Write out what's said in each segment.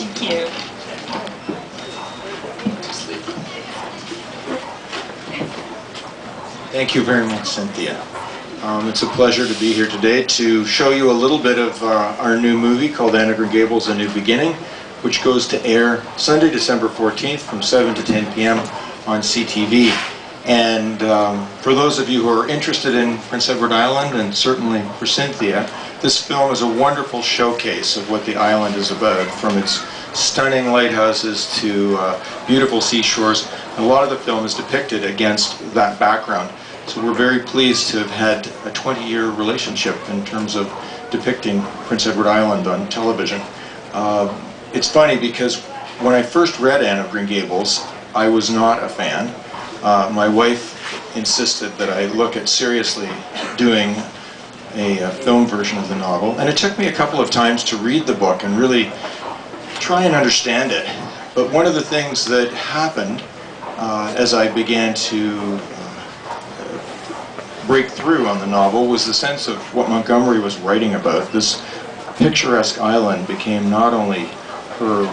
Thank you. Thank you very much, Cynthia. It's a pleasure to be here today to show you a little bit of our new movie called Green Gables, A New Beginning, which goes to air Sunday, December 14th from 7 to 10 p.m. on CTV. And for those of you who are interested in Prince Edward Island, and certainly for Cynthia, this film is a wonderful showcase of what the island is about, from its stunning lighthouses to beautiful seashores. And a lot of the film is depicted against that background. So we're very pleased to have had a 20-year relationship in terms of depicting Prince Edward Island on television. It's funny because when I first read Anne of Green Gables, I was not a fan. My wife insisted that I look at seriously doing a film version of the novel, and it took me a couple of times to read the book and really try and understand it. But one of the things that happened as I began to break through on the novel was the sense of what Montgomery was writing about. This picturesque island became not only her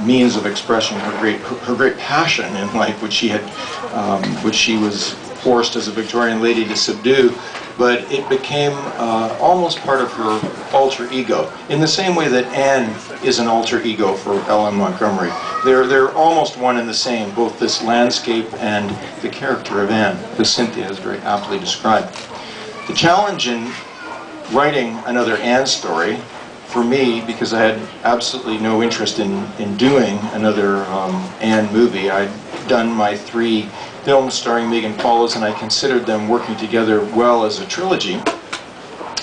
means of expressing her great passion in life, which she was forced as a Victorian lady to subdue, but it became almost part of her alter ego, in the same way that Anne is an alter ego for L.M. Montgomery. They're almost one and the same, both this landscape and the character of Anne, as Cynthia has very aptly described. The challenge in writing another Anne story, for me, because I had absolutely no interest in doing another Anne movie. I'd done my 3 films starring Megan Follows, and I considered them working together well as a trilogy.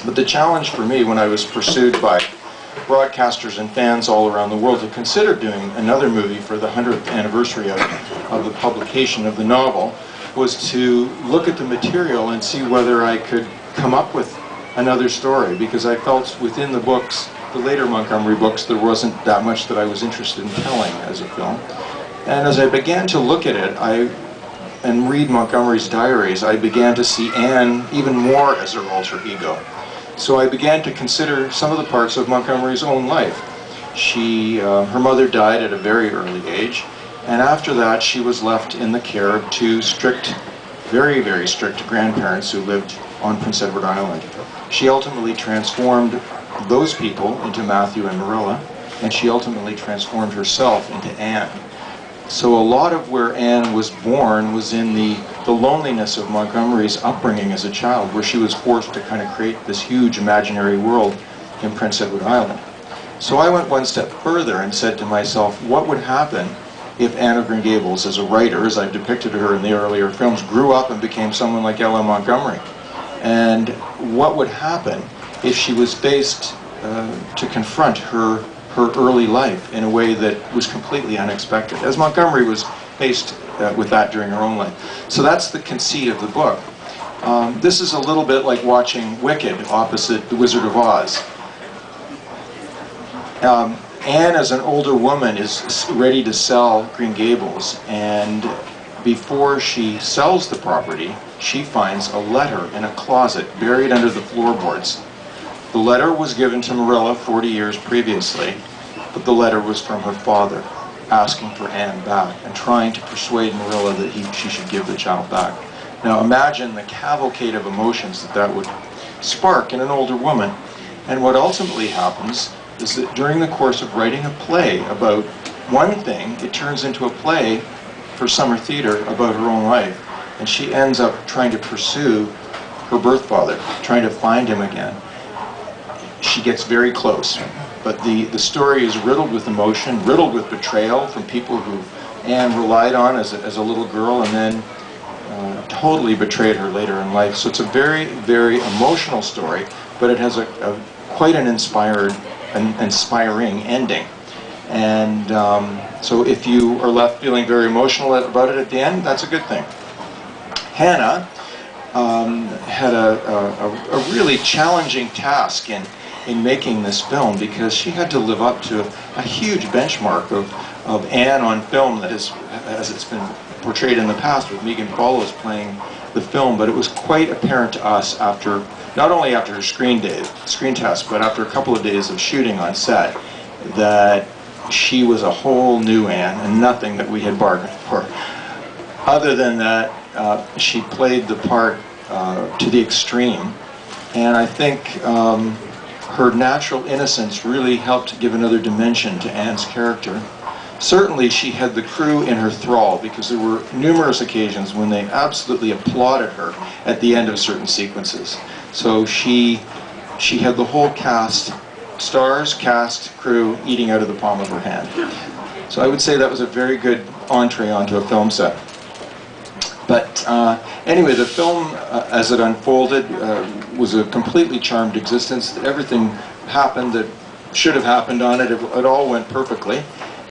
But the challenge for me, when I was pursued by broadcasters and fans all around the world to consider doing another movie for the 100th anniversary of the publication of the novel, was to look at the material and see whether I could come up with another story, because I felt within the books, the later Montgomery books, there wasn't that much that I was interested in telling as a film. And as I began to look at it and read Montgomery's diaries, I began to see Anne even more as her alter ego. So I began to consider some of the parts of Montgomery's own life. Her mother died at a very early age, and after that she was left in the care of 2 very, very strict grandparents who lived on Prince Edward Island. She ultimately transformed those people into Matthew and Marilla, and she ultimately transformed herself into Anne. So a lot of where Anne was born was in the loneliness of Montgomery's upbringing as a child, where she was forced to kind of create this huge imaginary world in Prince Edward Island. So I went one step further and said to myself, what would happen if Anne of Green Gables, as a writer, as I've depicted her in the earlier films, grew up and became someone like L.M. Montgomery? And what would happen if she was faced to confront her early life in a way that was completely unexpected, as Montgomery was faced with that during her own life. So that's the conceit of the book. This is a little bit like watching Wicked opposite The Wizard of Oz. Anne, as an older woman, is ready to sell Green Gables, and before she sells the property, she finds a letter in a closet buried under the floorboards. The letter was given to Marilla 40 years previously, but the letter was from her father, asking for Anne back and trying to persuade Marilla that she should give the child back. Now imagine the cavalcade of emotions that would spark in an older woman. And what ultimately happens is that during the course of writing a play about one thing, it turns into a play for summer theater about her own life. And she ends up trying to pursue her birth father, trying to find him again. She gets very close, but the story is riddled with emotion, riddled with betrayal from people who Anne relied on as a little girl, and then totally betrayed her later in life. So it's a very, very emotional story, but it has quite an inspiring ending. And so if you are left feeling very emotional about it at the end, that's a good thing. Hana had a really challenging task in making this film, because she had to live up to a huge benchmark of Anne on film that is, as it's been portrayed in the past with Megan Follows playing the film. But it was quite apparent to us after, not only after her screen test, but after a couple of days of shooting on set, that she was a whole new Anne and nothing that we had bargained for. Other than that, she played the part to the extreme, and I think her natural innocence really helped give another dimension to Anne's character. Certainly she had the crew in her thrall, because there were numerous occasions when they absolutely applauded her at the end of certain sequences. So she had the whole cast, stars, cast, crew, eating out of the palm of her hand. So I would say that was a very good entree onto a film set. But anyway, the film, as it unfolded, was a completely charmed existence. Everything happened that should have happened on it. It all went perfectly.